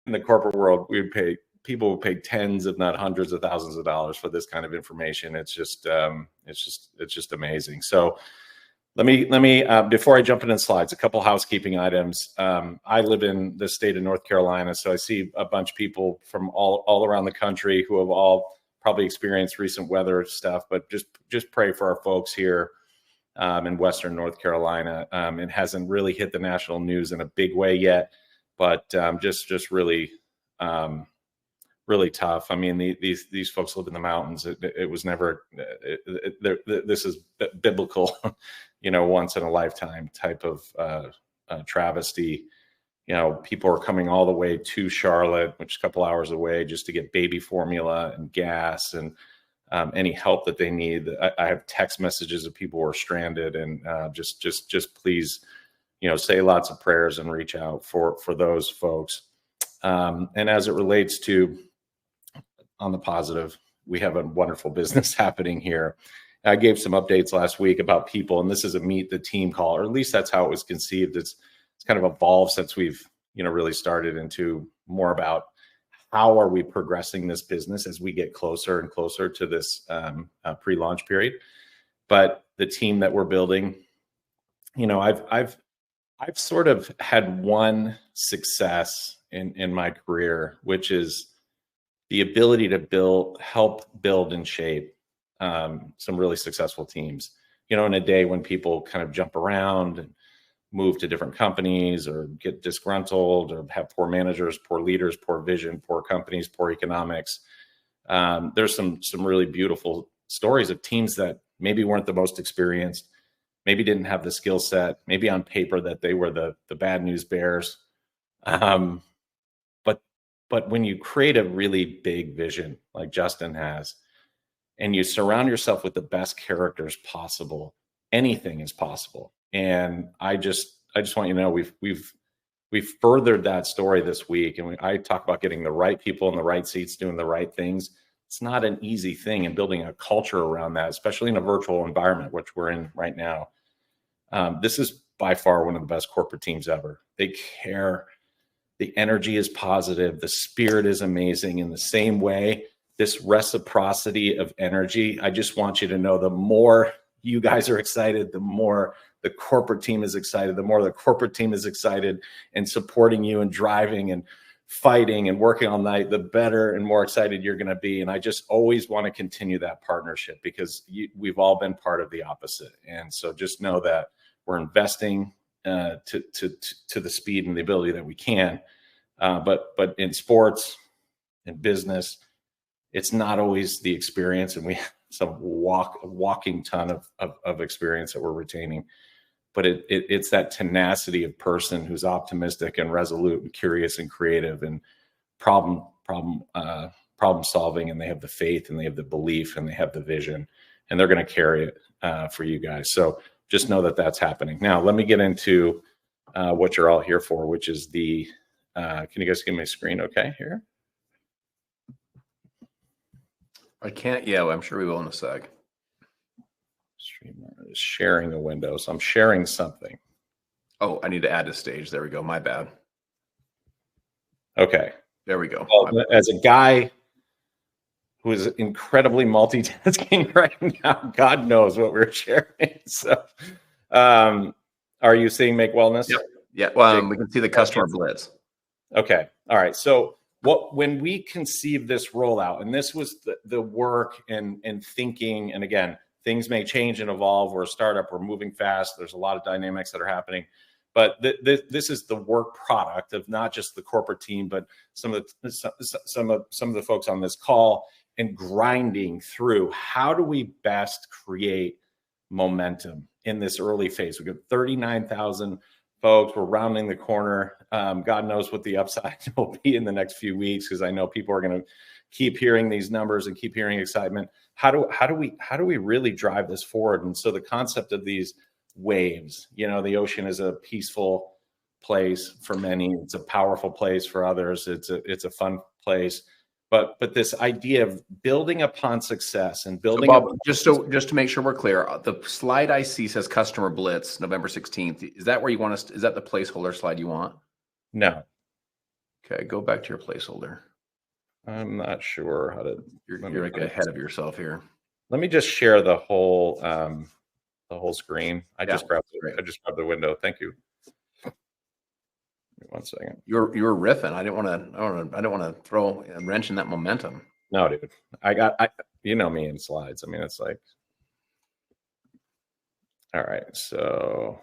in the corporate world, people would pay tens, if not hundreds of thousands of dollars for this kind of information. It's just amazing. So let me before I jump into the slides, a couple housekeeping items. I live in the state of North Carolina, so I see a bunch of people from all around the country who have all probably experienced recent weather stuff, but just pray for our folks here in Western North Carolina. It hasn't really hit the national news in a big way yet, but just really really tough. I mean, these folks live in the mountains. It was never. This is biblical, once in a lifetime type of travesty. People are coming all the way to Charlotte, which is a couple hours away, just to get baby formula and gas and any help that they need. I have text messages of people who are stranded, and just please, say lots of prayers and reach out for those folks. And as it relates to, on the positive, we have a wonderful business happening here. I gave some updates last week about people, and this is a meet the team call, or at least that's how it was conceived. It's kind of evolved since we've really started into more about how are we progressing this business as we get closer and closer to this pre-launch period. But the team that we're building, I've sort of had one success in my career, which is the ability to help build and shape some really successful teams. In a day when people kind of jump around and move to different companies or get disgruntled or have poor managers, poor leaders, poor vision, poor companies, poor economics. There's some really beautiful stories of teams that maybe weren't the most experienced, maybe didn't have the skill set, maybe on paper that they were the bad news bears. But when you create a really big vision like Justin has, and you surround yourself with the best characters possible, anything is possible. And I just want you to know we've furthered that story this week, and I talk about getting the right people in the right seats, doing the right things. It's not an easy thing, and building a culture around that, especially in a virtual environment, which we're in right now. This is by far one of the best corporate teams ever. They care. The energy is positive. The spirit is amazing. In the same way, this reciprocity of energy, I just want you to know, the more you guys are excited, the more the corporate team is excited, the more the corporate team is excited and supporting you and driving and fighting and working all night, the better and more excited you're going to be. And I just always want to continue that partnership, because we've all been part of the opposite. And so just know that we're investing to the speed and the ability that we can. But in sports and business, it's not always the experience, and we have some walking ton of experience that we're retaining. But it's that tenacity of person who's optimistic and resolute and curious and creative and problem solving, and they have the faith and they have the belief and they have the vision, and they're going to carry it for you guys. So just know that that's happening. Now, let me get into what you're all here for, which is the, can you guys give me a screen okay here? I can't. Yeah, I'm sure we will in a sec. Streamer is sharing a window, so I'm sharing something. Oh, I need to add a stage. There we go. My bad. Okay. There we go. Well, as a guy who is incredibly multitasking right now, God knows what we're sharing. So, are you seeing Make Wellness? Yep. Yeah. Well, we can see the customer blitz. Okay. All right. So when we conceived this rollout, and this was the work and thinking, and again, things may change and evolve. We're a startup. We're moving fast. There's a lot of dynamics that are happening. But this is the work product of not just the corporate team, but some of the folks on this call, and grinding through how do we best create momentum in this early phase. We've got 39,000 folks. We're rounding the corner. God knows what the upside will be in the next few weeks, because I know people are going to keep hearing these numbers and keep hearing excitement. How do we really drive this forward? And so the concept of these waves, the ocean is a peaceful place for many. It's a powerful place for others. It's a fun place. But this idea of building upon success and building up. Just to make sure we're clear, the slide I see says Customer Blitz, November 16th. Is that where you want us? Is that the placeholder slide you want? No. Okay, go back to your placeholder. I'm not sure how to. You're like ahead of yourself here. Let me just share the whole screen. I Yeah, just grabbed great. the window. Thank you. 1 second. You were riffing. I didn't want to throw a wrench in that momentum. No, dude. You know me in slides. I mean, it's like, all right. So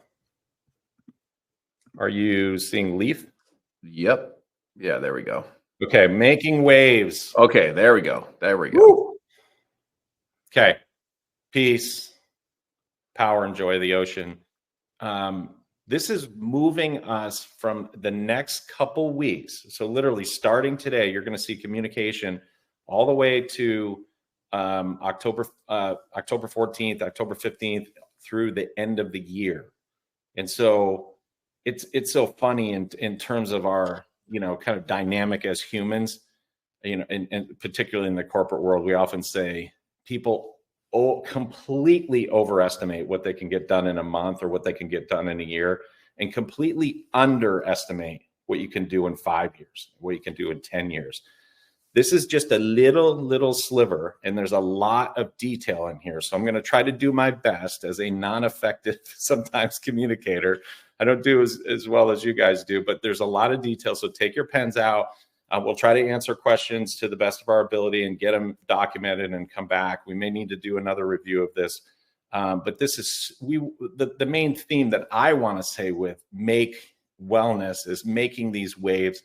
are you seeing Leaf? Yep. Yeah, there we go. Okay, making waves. Okay, there we go. There we go. Woo! Okay. Peace, power, and joy of the ocean. This is moving us from the next couple weeks. So literally starting today, you're going to see communication all the way to October 14th, October 15th through the end of the year. And so it's so funny in terms of our, kind of dynamic as humans, and particularly in the corporate world, we often say people completely overestimate what they can get done in a month or what they can get done in a year, and completely underestimate what you can do in 5 years, what you can do in 10 years. This is just a little sliver, and there's a lot of detail in here. So I'm going to try to do my best as a non-effective, sometimes communicator. I don't do as well as you guys do, but there's a lot of detail. So take your pens out. We'll try to answer questions to the best of our ability and get them documented and come back. We may need to do another review of this. But this is the main theme that I want to say with Make Wellness is making these waves.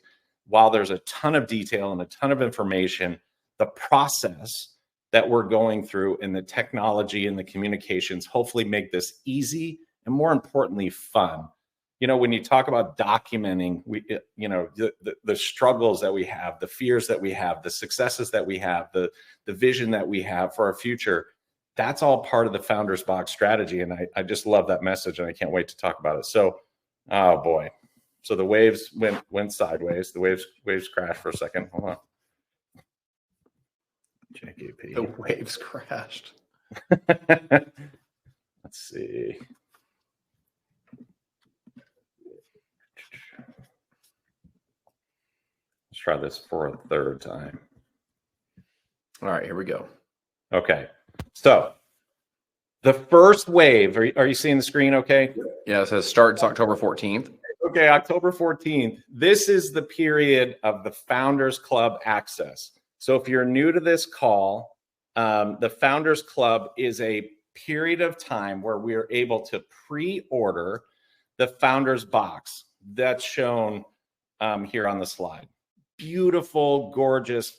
While there's a ton of detail and a ton of information, the process that we're going through and the technology and the communications hopefully make this easy and, more importantly, fun. When you talk about documenting, the struggles that we have, the fears that we have, the successes that we have, the vision that we have for our future, that's all part of the Founders Box strategy. And I just love that message, and I can't wait to talk about it. So, oh boy. So the waves went sideways. The waves crashed for a second. Hold on. JKP. The waves crashed. Let's see. Let's try this for a third time. All right, here we go. Okay. So the first wave, are you seeing the screen okay? Yeah, it says starts October 14th. Okay, October 14th. This is the period of the Founders Club access. So if you're new to this call, the Founders Club is a period of time where we are able to pre-order the Founders Box. That's shown here on the slide. Beautiful, gorgeous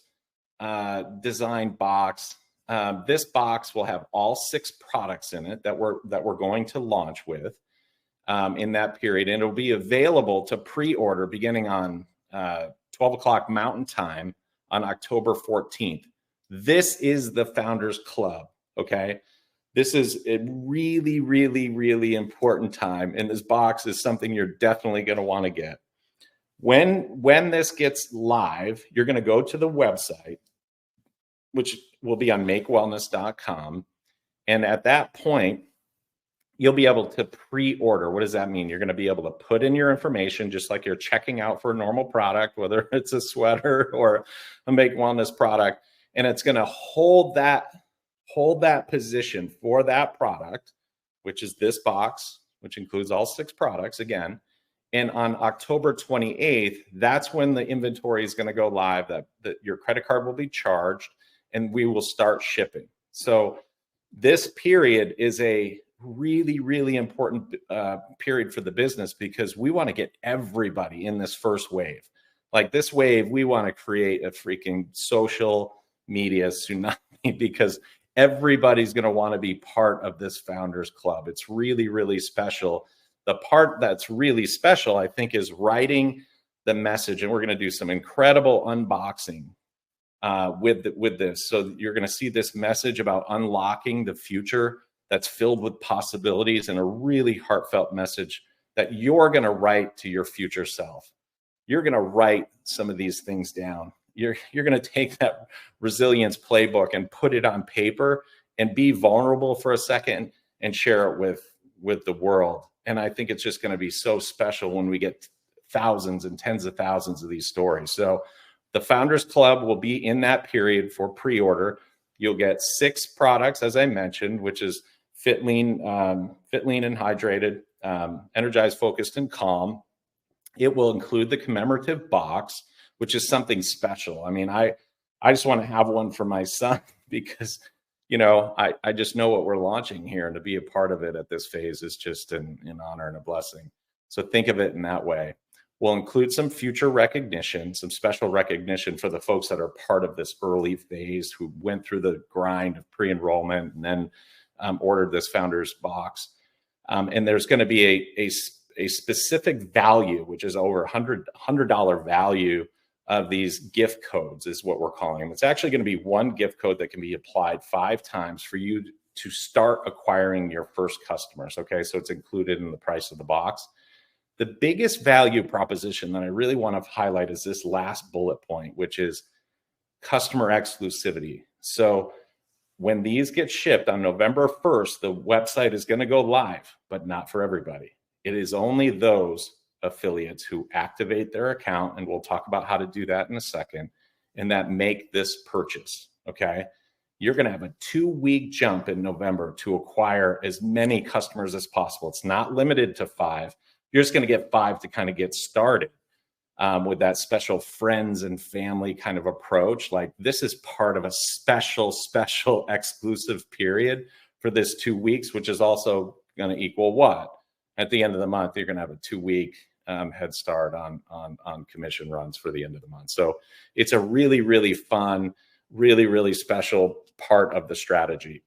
designed box. This box will have all 6 products in it that we're going to launch with in that period, and it'll be available to pre-order beginning on 12 o'clock Mountain Time on October 14th. This is the Founders Club. Okay, this is a really, really, really important time, and this box is something you're definitely going to want to get. When this gets live, you're going to go to the website, which will be on makewellness.com. And at that point, you'll be able to pre-order. What does that mean? You're going to be able to put in your information just like you're checking out for a normal product, whether it's a sweater or a Make Wellness product. And it's going to hold that position for that product, which is this box, which includes all 6 products again. And on October 28th, that's when the inventory is going to go live, that your credit card will be charged, and we will start shipping. So this period is a really, really important period for the business, because we want to get everybody in this first wave. Like this wave, we want to create a freaking social media tsunami, because everybody's going to want to be part of this Founders Club. It's really, really special. The part that's really special, I think, is writing the message. And we're going to do some incredible unboxing with this. So you're going to see this message about unlocking the future that's filled with possibilities, and a really heartfelt message that you're going to write to your future self. You're going to write some of these things down. You're going to take that resilience playbook and put it on paper and be vulnerable for a second and share it with the world. And I think it's just going to be so special when we get thousands and tens of thousands of these stories. So the Founders Club will be in that period for pre-order. You'll get 6 products, as I mentioned, which is Fit Lean and Hydrated, Energized, Focused, and Calm. It will include the commemorative box, which is something special. I mean, I just want to have one for my son because, you know, I just know what we're launching here, and to be a part of it at this phase is just an honor and a blessing. So think of it in that way. We'll include some future recognition, some special recognition for the folks that are part of this early phase who went through the grind of pre-enrollment and then ordered this Founders box. And there's going to be a specific value, which is over $100 value of these gift codes is what we're calling them. It's actually going to be one gift code that can be applied 5 times for you to start acquiring your first customers. Okay, so it's included in the price of the box. The biggest value proposition that I really want to highlight is this last bullet point, which is customer exclusivity. So when these get shipped on November 1st, the website is going to go live, but not for everybody. It is only those affiliates who activate their account, and we'll talk about how to do that in a second, and that make this purchase, okay? You're going to have a 2-week jump in November to acquire as many customers as possible. It's not limited to 5. You're just going to get 5 to kind of get started with that special friends and family kind of approach. Like, this is part of a special exclusive period for this 2 weeks, which is also going to equal what? At the end of the month, you're going to have a 2-week head start on commission runs for the end of the month. So it's a really fun, really special part of the strategy.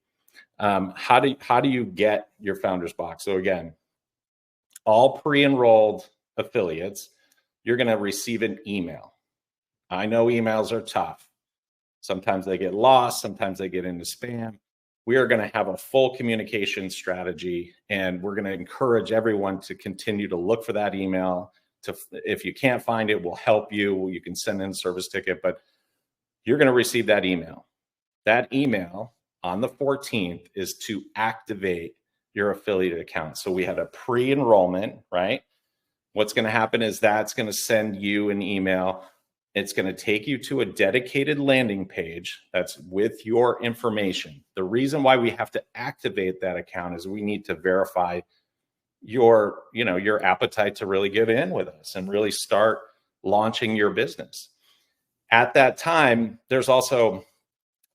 How do you get your Founders box? So again, all pre-enrolled affiliates, you're going to receive an email. I know emails are tough. Sometimes they get lost. Sometimes they get into spam. We are going to have a full communication strategy, and we're going to encourage everyone to continue to look for that email. If you can't find it, we'll help you. You can send in a service ticket, but you're going to receive that email. That email on the 14th is to activate your affiliate account. So we had a pre-enrollment, right? What's going to happen is that's going to send you an email. It's going to take you to a dedicated landing page that's with your information. The reason why we have to activate that account is we need to verify your appetite to really get in with us and really start launching your business. At that time, there's also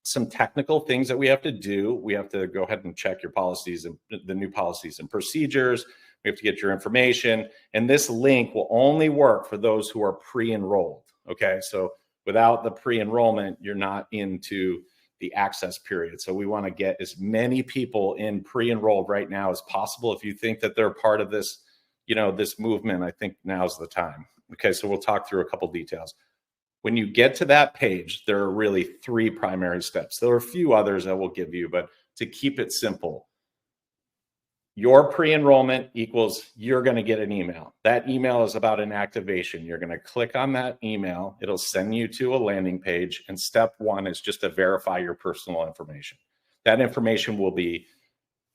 some technical things that we have to do. We have to go ahead and check your policies and the new policies and procedures. We have to get your information. And this link will only work for those who are pre-enrolled. Okay, so without the pre-enrollment, you're not into the access period. So we want to get as many people in pre-enrolled right now as possible. If you think that they're part of this, this movement, I think now's the time. Okay, so we'll talk through a couple details. When you get to that page, there are really 3 primary steps. There are a few others that we'll give you, but to keep it simple, your pre-enrollment equals you're going to get an email. That email is about an activation. You're going to click on that email. It'll send you to a landing page. And step 1 is just to verify your personal information. That information will be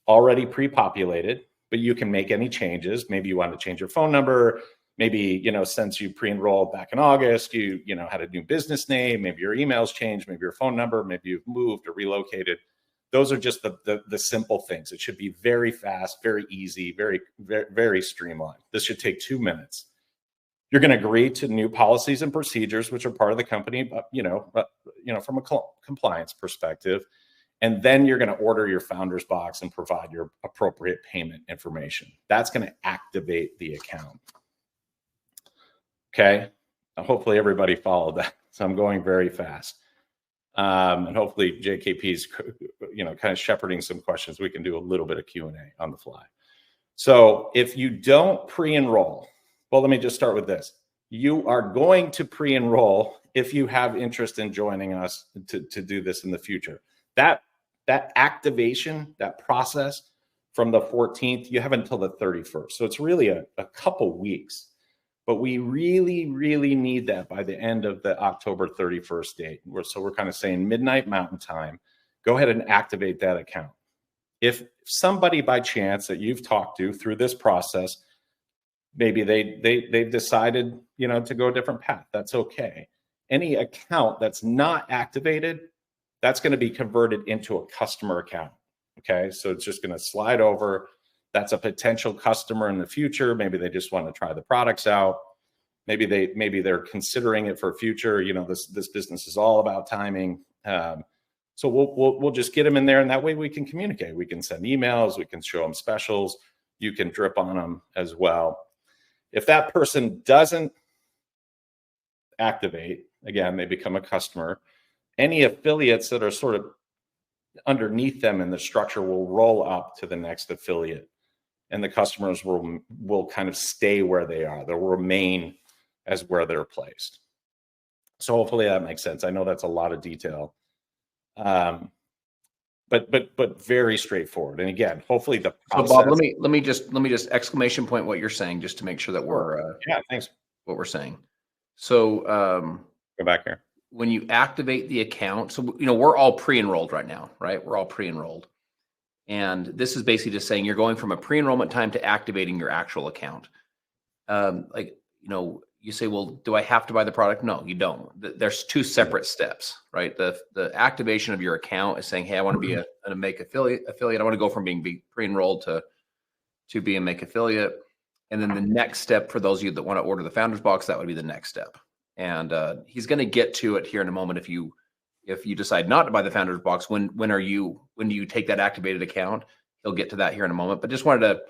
already pre-populated, but you can make any changes. Maybe you want to change your phone number. Maybe, since you pre-enrolled back in August, you had a new business name. Maybe your email's changed. Maybe your phone number. Maybe you've moved or relocated. Those are just the simple things. It should be very fast, very easy, very streamlined. This should take 2 minutes. You're going to agree to new policies and procedures, which are part of the company, but, from a compliance perspective. And then you're going to order your Founders box and provide your appropriate payment information. That's going to activate the account. Okay. Hopefully everybody followed that. So I'm going very fast. And hopefully JKP's, kind of shepherding some questions. We can do a little bit of Q&A on the fly. So if you don't pre-enroll, well, let me just start with this. You are going to pre-enroll if you have interest in joining us to do this in the future. That activation, that process from the 14th, you have until the 31st. So it's really a couple weeks. But we really need that by the end of the October 31st date. So we're kind of saying midnight Mountain Time. Go ahead and activate that account. If somebody by chance that you've talked to through this process maybe they've decided, you know, to go a different path. That's okay. Any account that's not activated, that's going to be converted into a customer account. Okay, so it's just going to slide over. That's a potential customer in the future. Maybe they just want to try the products out. Maybe they're considering it for future. You know, this business is all about timing. So we'll just get them in there, and that way we can communicate. We can send emails. We can show them specials. You can drip on them as well. If that person doesn't activate, again, they become a customer. Any affiliates that are sort of underneath them in the structure will roll up to the next affiliate, and the customers will kind of stay where they are. They'll remain as where they're placed. So hopefully that makes sense. I know that's a lot of detail, but very straightforward. And again, hopefully the process. So Bob, let me just exclamation point what you're saying, just to make sure that we're yeah, thanks. What we're saying. So Go back here. when you activate the account, so you know we're all pre-enrolled right now, right? We're all pre-enrolled, and this is basically just saying you're going from a pre-enrollment time to activating your actual account. Like, you know, you say, well, do I have to buy the product? No, you don't. There's two separate steps, right? The activation of your account is saying, hey, I want to be a Make affiliate. I want to go from being pre-enrolled to be a Make affiliate. And then the next step for those of you that want to order the Founders Box, that would be the next step. And he's going to get to it here in a moment. If you decide not to buy the Founders Box, when do you take that activated account? He'll get to that here in a moment. But just wanted to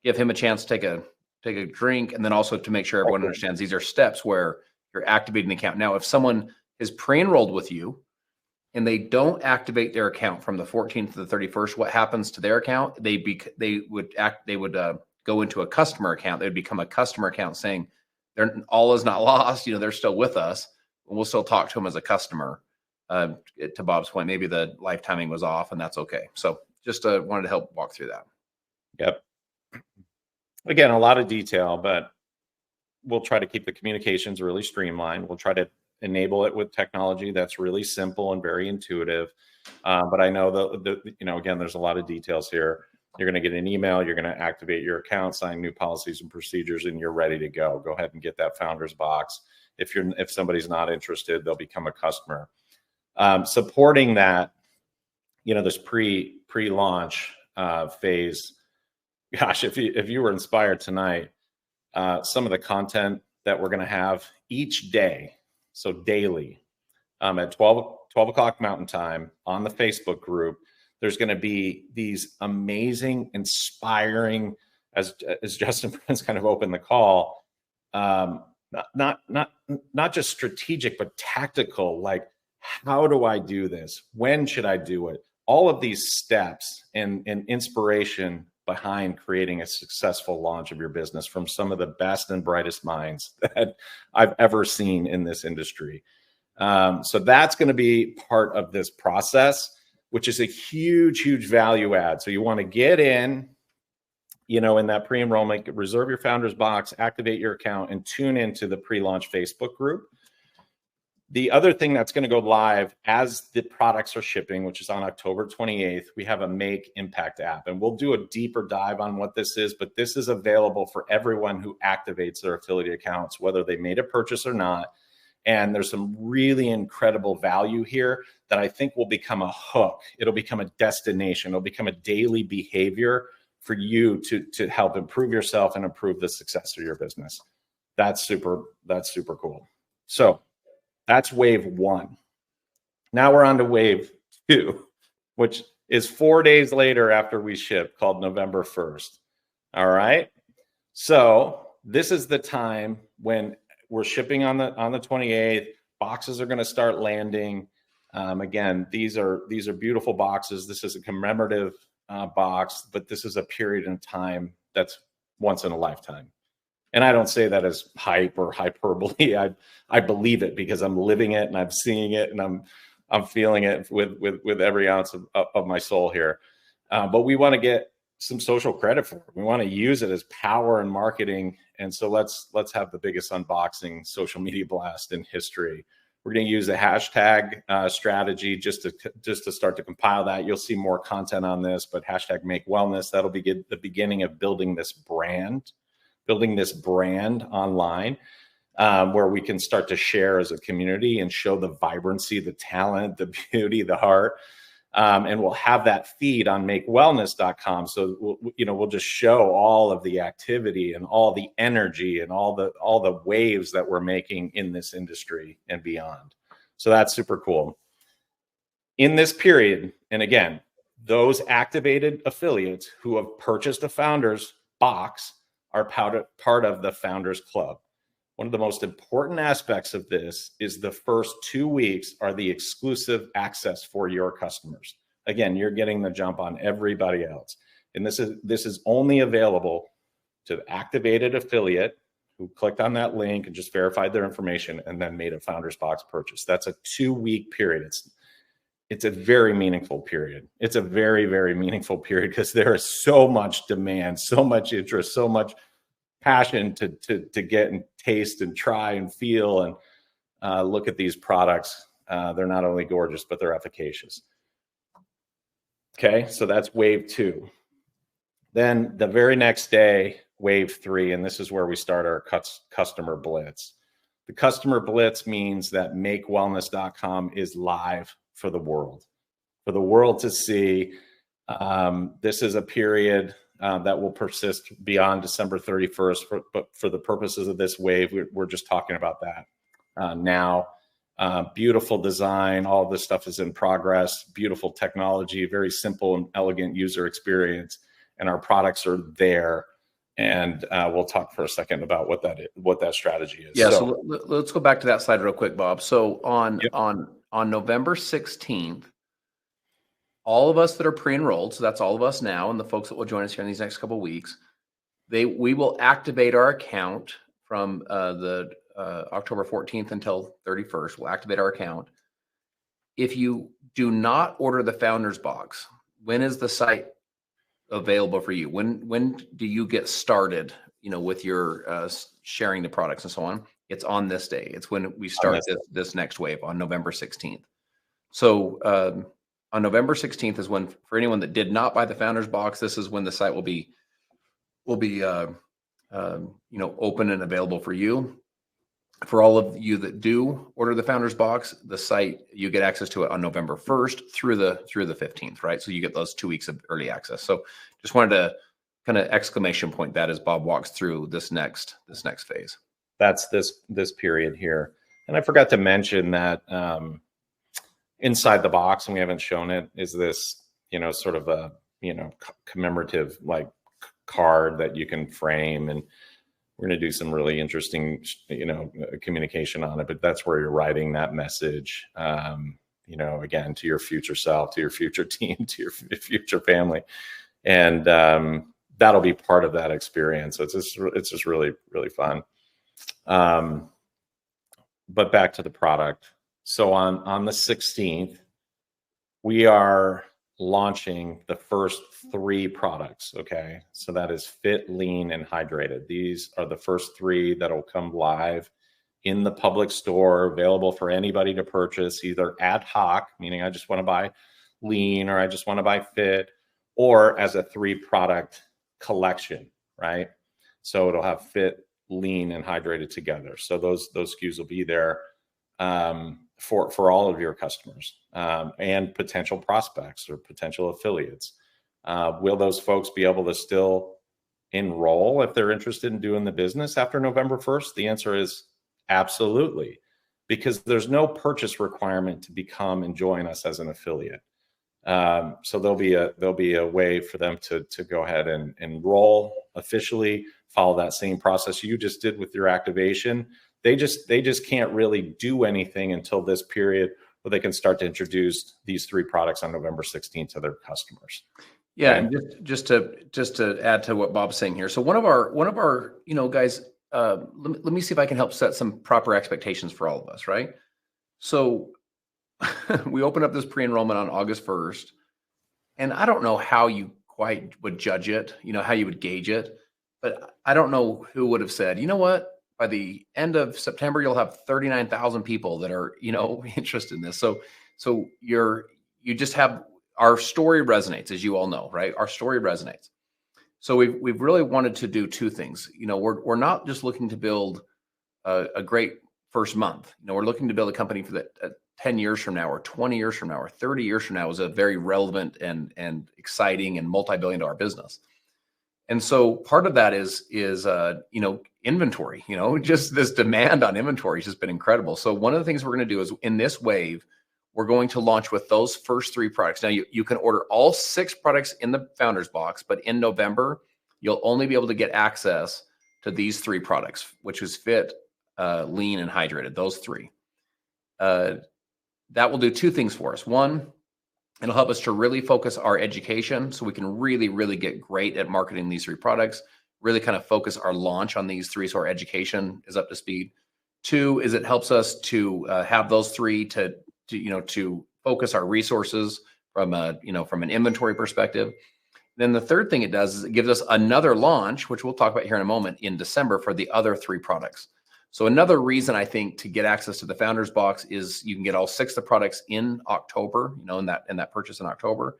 give him a chance to take a drink, and then also to make sure everyone understands these are steps where you're activating the account. Now, if someone is pre-enrolled with you and they don't activate their account from the 14th to the 31st, what happens to their account? They would go into a customer account. They would become a customer account, saying all is not lost. You know, they're still with us. We'll still talk to them as a customer. To Bob's point, maybe the lifetiming was off, and that's okay. So just wanted to help walk through that. Yep. Again, a lot of detail, but we'll try to keep the communications really streamlined. We'll try to enable it with technology that's really simple and very intuitive. But I know again, there's a lot of details here. You're going to get an email. You're going to activate your account, sign new policies and procedures, and you're ready to go. Go ahead and get that Founders Box. If somebody's not interested, they'll become a customer. Supporting that, you know, this pre-launch phase. Gosh, if you were inspired tonight, some of the content that we're going to have each day, so daily, at 12 o'clock Mountain Time on the Facebook group, there's going to be these amazing, inspiring, as Justin Prince kind of opened the call, not just strategic, but tactical, like, how do I do this? When should I do it? All of these steps and inspiration behind creating a successful launch of your business from some of the best and brightest minds that I've ever seen in this industry. So that's going to be part of this process, which is a huge, huge value add. So you want to get in, you know, in that pre-enrollment, reserve your Founders Box, activate your account, and tune into the pre-launch Facebook group. The other thing that's going to go live as the products are shipping, which is on October 28th, we have a Make Impact app, and we'll do a deeper dive on what this is, but this is available for everyone who activates their affiliate accounts, whether they made a purchase or not. And there's some really incredible value here that I think will become a hook. It'll become a destination. It'll become a daily behavior for you to help improve yourself and improve the success of your business. That's super cool. So that's wave one. Now we're on to wave two, which is 4 days later after we ship, called November 1st. All right. So this is the time when we're shipping on the 28th. Boxes are going to start landing. Again, these are beautiful boxes. This is a commemorative box, but this is a period in time that's once in a lifetime. And I don't say that as hype or hyperbole. I believe it because I'm living it and I'm seeing it and I'm feeling it with every ounce of my soul here. But we want to get some social credit for it. We want to use it as power in marketing. And so let's have the biggest unboxing social media blast in history. We're going to use a hashtag strategy just to start to compile that. You'll see more content on this, but hashtag Make Wellness, that'll be the beginning of building this brand. building this brand online where we can start to share as a community and show the vibrancy, the talent, the beauty, the heart. And we'll have that feed on makewellness.com. So we'll just show all of the activity and all the energy and all the waves that we're making in this industry and beyond. So that's super cool. In this period, and again, those activated affiliates who have purchased a Founders box are part of the Founders Club. One of the most important aspects of this is the first 2 weeks are the exclusive access for your customers. Again, you're getting the jump on everybody else. And this is only available to the activated affiliate who clicked on that link and just verified their information and then made a Founders Box purchase. That's a 2-week period. It's a very meaningful period. It's a very, very meaningful period because there is so much demand, so much interest, so much passion to get and taste and try and feel and look at these products. They're not only gorgeous, but they're efficacious. Okay, so that's wave 2. Then the very next day, wave 3, and this is where we start our customer blitz. The customer blitz means that makewellness.com is live for the world to see. This is a period that will persist beyond December 31st. But for the purposes of this wave, we're just talking about that now. Beautiful design. All of this stuff is in progress. Beautiful technology, very simple and elegant user experience. And our products are there. And we'll talk for a second about what that strategy is. Yeah. So let's go back to that slide real quick, Bob. So on November 16th, all of us that are pre-enrolled, so that's all of us now, and the folks that will join us here in these next couple of weeks, we will activate our account from the October 14th until 31st. We'll activate our account. If you do not order the Founders Box, when is the site available for you? When do you get started? With your sharing the products and so on. It's on this day. It's when we start this next wave on November 16th. So on November 16th is when, for anyone that did not buy the Founders Box, this is when the site will be open and available for you. For all of you that do order the Founders Box, the site, you get access to it on November 1st through the 15th, right? So you get those 2 weeks of early access. So just wanted to kind of exclamation point that as Bob walks through this next phase. That's this period here. And I forgot to mention that inside the box, and we haven't shown it, is this, sort of a, commemorative like card that you can frame, and we're going to do some really interesting, communication on it, but that's where you're writing that message, again, to your future self, to your future team, to your future family. And that'll be part of that experience. It's just really, really fun. But back to the product. So on the 16th, we are launching the first 3 products. Okay. So that is Fit, Lean, and Hydrated. These are the first 3 that'll come live in the public store, available for anybody to purchase, either ad hoc, meaning I just want to buy Lean or I just want to buy Fit, or as a 3-product collection, right? So it'll have Fit, Lean, and Hydrated together. So those SKUs will be there for all of your customers and potential prospects or potential affiliates. Will those folks be able to still enroll if they're interested in doing the business after November 1st? The answer is absolutely, because there's no purchase requirement to become and join us as an affiliate. So there'll be a way for them to go ahead and enroll officially, follow that same process you just did with your activation. They just can't really do anything until this period where they can start to introduce these 3 products on November 16th to their customers. Yeah, and just to add to what Bob's saying here. So one of our guys, let me see if I can help set some proper expectations for all of us, right? So we open up this pre-enrollment on August 1st, and I don't know how you quite would judge it, how you would gauge it, but I don't know who would have said, you know what, by the end of September, you'll have 39,000 people that are, interested in this. So you just have, our story resonates, as you all know, right? Our story resonates. So we've really wanted to do two things. We're not just looking to build a great first month. We're looking to build a company for that 10 years from now, or 20 years from now, or 30 years from now is a very relevant and exciting and multi-billion-dollar business. And so part of that is inventory. Just this demand on inventory has just been incredible. So one of the things we're going to do is, in this wave, we're going to launch with those first 3 products. Now you can order all 6 products in the Founders Box, but in November, you'll only be able to get access to these 3 products, which is Fit, Lean, and Hydrated, those 3. That will do 2 things for us. One, it'll help us to really focus our education so we can really, really get great at marketing these 3 products, really kind of focus our launch on these 3 so our education is up to speed. 2 is it helps us to have those 3 to focus our resources from an inventory perspective. Then the third thing it does is it gives us another launch, which we'll talk about here in a moment, in December for the other 3 products. So another reason I think to get access to the Founders Box is you can get all 6 of the products in October, in that purchase in October.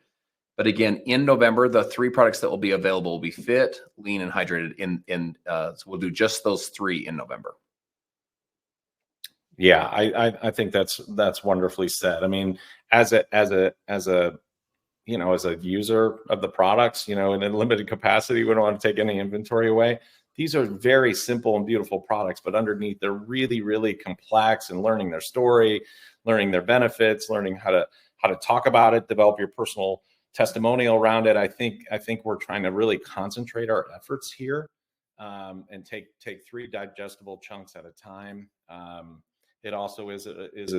But again, in November, the 3 products that will be available will be Fit, Lean, and Hydrated. So we'll do just those 3 in November. Yeah, I think that's wonderfully said. I mean, as a user of the products, in a limited capacity, we don't want to take any inventory away. These are very simple and beautiful products, but underneath they're really, really complex, and learning their story, learning their benefits, learning how to talk about it, develop your personal testimonial around it. I think we're trying to really concentrate our efforts here, and take 3 digestible chunks at a time. It also is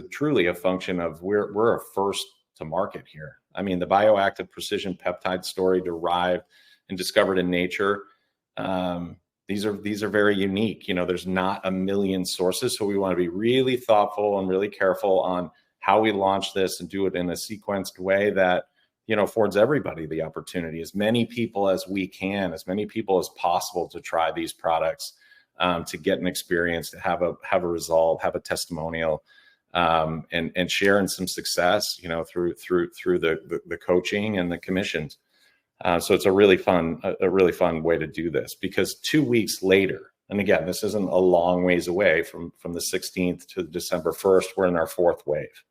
truly a function of we're a first to market here. I mean, the bioactive precision peptide story derived and discovered in nature. These are very unique. There's not a million sources, so we want to be really thoughtful and really careful on how we launch this and do it in a sequenced way that affords everybody the opportunity, as many people as we can, as many people as possible, to try these products, to get an experience, to have a result, have a testimonial, and share in some success, through the coaching and the commissions. So it's a really fun way to do this, because 2 weeks later, and again, this isn't a long ways away from the 16th to December 1st, we're in our 4th wave.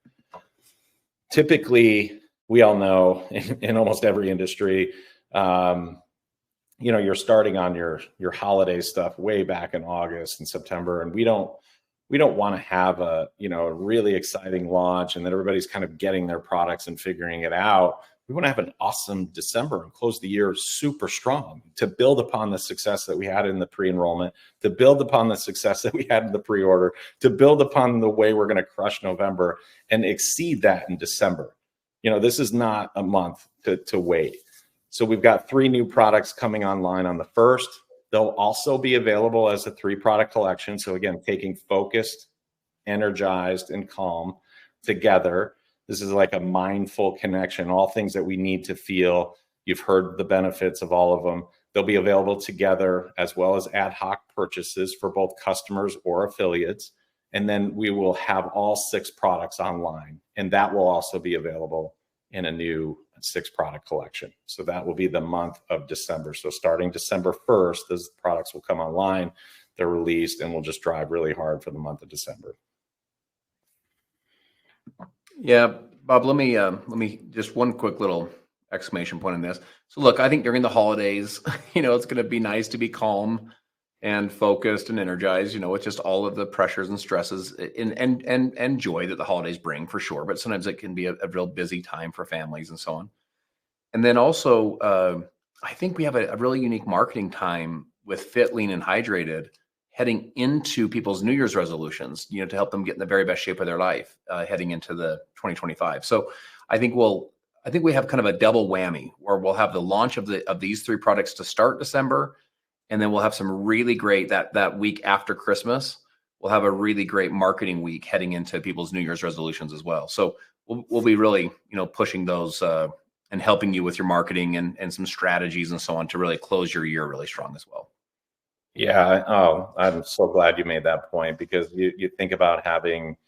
Typically, we all know in almost every industry, you're starting on your holiday stuff way back in August and September, and we don't want to have a really exciting launch and then everybody's kind of getting their products and figuring it out. We want to have an awesome December and close the year super strong, to build upon the success that we had in the pre-enrollment, to build upon the success that we had in the pre-order, to build upon the way we're going to crush November and exceed that in December. This is not a month to wait. So we've got 3 new products coming online on the 1st. They'll also be available as a 3-product collection. So again, taking Focused, Energized, and Calm together. This is like a mindful connection, all things that we need to feel. You've heard the benefits of all of them. They'll be available together, as well as ad hoc purchases for both customers or affiliates. And then we will have all 6 products online, and that will also be available in a new 6-product collection. So that will be the month of December. So starting December 1st, those products will come online, they're released, and we'll just drive really hard for the month of December. Yeah, Bob, let me just one quick little exclamation point on this. So look, I think during the holidays, it's going to be nice to be calm and focused and energized, with just all of the pressures and stresses and joy that the holidays bring, for sure. But sometimes it can be a real busy time for families and so on. And then also, I think we have a really unique marketing time with Fit, Lean, and Hydrated heading into people's New Year's resolutions, to help them get in the very best shape of their life, heading into the 2025. So I think we have kind of a double whammy, where we'll have the launch of these 3 products to start December. And then we'll have some really great, that week after Christmas, we'll have a really great marketing week heading into people's New Year's resolutions as well. So we'll be really, pushing those and helping you with your marketing and some strategies and so on to really close your year really strong as well. Yeah. Oh, I'm so glad you made that point, because you think about having,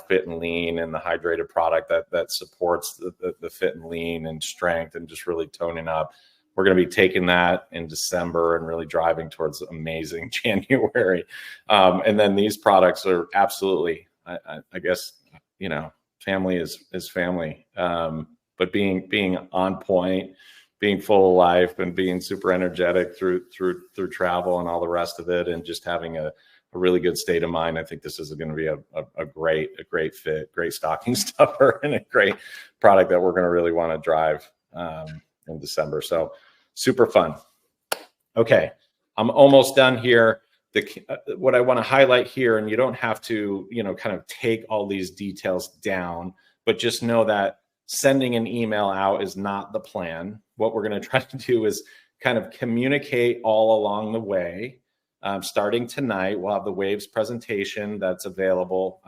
Fit and Lean and the Hydrated product that supports the Fit and Lean and strength and just really toning up. we're going to be taking that in December and really driving towards amazing January. And then these products are absolutely, I guess, you know, family is family. But being on point, being full of life, and being super energetic through travel and all the rest of it, and just having a really good state of mind. I think this is going to be a great fit, great stocking stuffer, and a great product that we're going to really want to drive in December. So super fun. Okay, I'm almost done here. What I want to highlight here, and you don't have to, you know, kind of take all these details down, but just know that sending an email out is not the plan. What we're going to try to do is kind of communicate all along the way. Starting tonight, we'll have the Waves presentation that's available.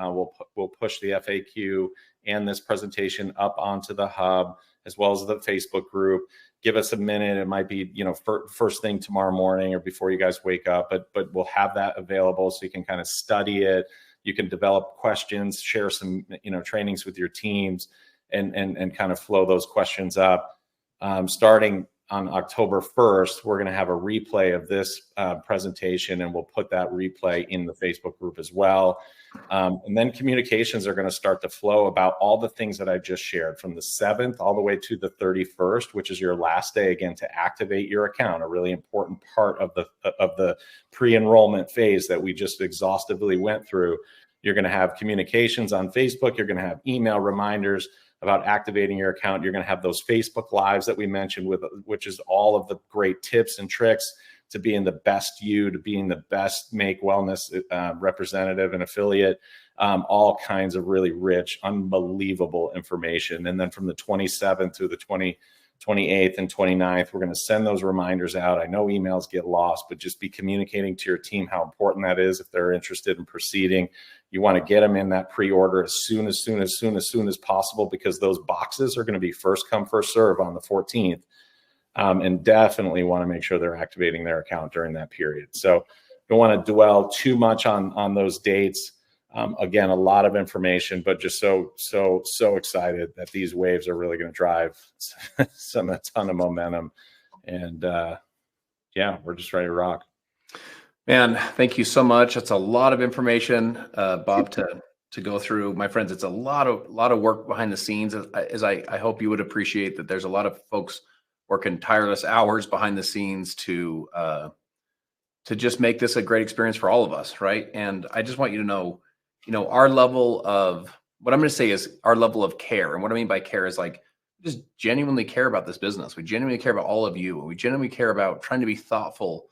We'll push the FAQ and this presentation up onto the hub, as well as the Facebook group. Give us a minute. It might be, you know, first thing tomorrow morning or before you guys wake up, but we'll have that available so you can kind of study it. You can develop questions, share some, you know, trainings with your teams, and kind of flow those questions up. Starting on October 1st, we're going to have a replay of this presentation, and we'll put that replay in the Facebook group as well. And then communications are going to start to flow about all the things that I just shared, from the 7th all the way to the 31st, which is your last day, again, to activate your account, a really important part of the pre-enrollment phase that we just exhaustively went through. You're going to have communications on Facebook. You're going to have email reminders about activating your account. You're going to have those Facebook Lives that we mentioned, which is all of the great tips and tricks to being the best you, to being the best Make Wellness representative and affiliate, all kinds of really rich, unbelievable information. And then from the 27th to the 28th and 29th, we're going to send those reminders out. I know emails get lost, but just be communicating to your team how important that is if they're interested in proceeding. You want to get them in that pre-order as soon as possible, because those boxes are going to be first come, first serve on the 14th. And definitely want to make sure they're activating their account during that period. So don't want to dwell too much on those dates. Again, a lot of information, but just so excited that these waves are really going to drive a ton of momentum. And yeah, we're just ready to rock. Man, thank you so much. That's a lot of information, Bob, to go through. My friends, it's a lot of work behind the scenes. As I hope you would appreciate that there's a lot of folks working tireless hours behind the scenes to just make this a great experience for all of us, right? And I just want you to know, our level of, what I'm going to say is our level of care. And what I mean by care is like, just genuinely care about this business. We genuinely care about all of you. And we genuinely care about trying to be thoughtful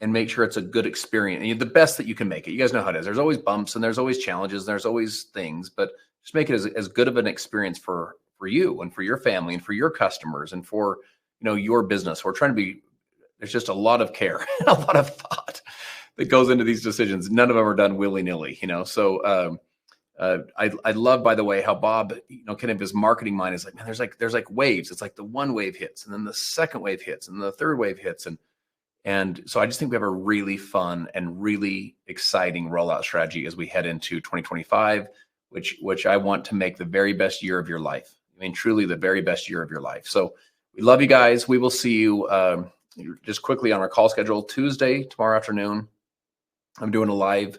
and make sure it's a good experience. And the best that you can make it. You guys know how it is. There's always bumps and there's always challenges and there's always things, but just make it as good of an experience for you and for your family and for your customers and for, your business. We're trying to be, there's just a lot of care and a lot of thought that goes into these decisions. None of them are done willy-nilly, So I love, by the way, how Bob, kind of his marketing mind is like, man, there's like waves. It's like the one wave hits and then the second wave hits and the third wave hits. And so I just think we have a really fun and really exciting rollout strategy as we head into 2025, which I want to make the very best year of your life. I mean, truly the very best year of your life. So we love you guys. We will see you just quickly on our call schedule Tuesday, tomorrow afternoon. I'm doing a live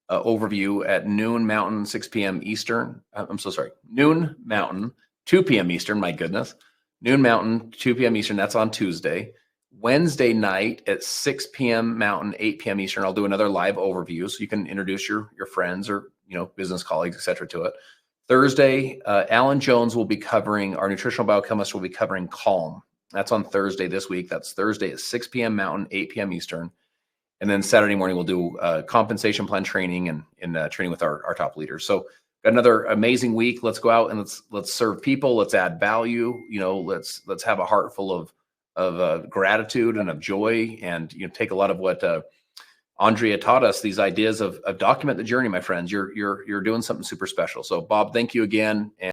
overview at noon Mountain, 6 p.m. Eastern. I'm so sorry. Noon Mountain, 2 p.m. Eastern. My goodness. Noon Mountain, 2 p.m. Eastern. That's on Tuesday. Wednesday night at 6 p.m. Mountain, 8 p.m. Eastern, I'll do another live overview so you can introduce your friends or business colleagues, et cetera, to it. Thursday, Alan Jones will be covering, our nutritional biochemist will be covering Calm. That's on Thursday this week. That's Thursday at 6 p.m. Mountain, 8 p.m. Eastern. And then Saturday morning, we'll do compensation plan training and training with our top leaders. So got another amazing week. Let's go out and let's serve people. Let's add value. Let's have a heart full of gratitude and of joy, and take a lot of what Andrea taught us, these ideas of document the journey, my friends. You're doing something super special. So Bob, thank you again. And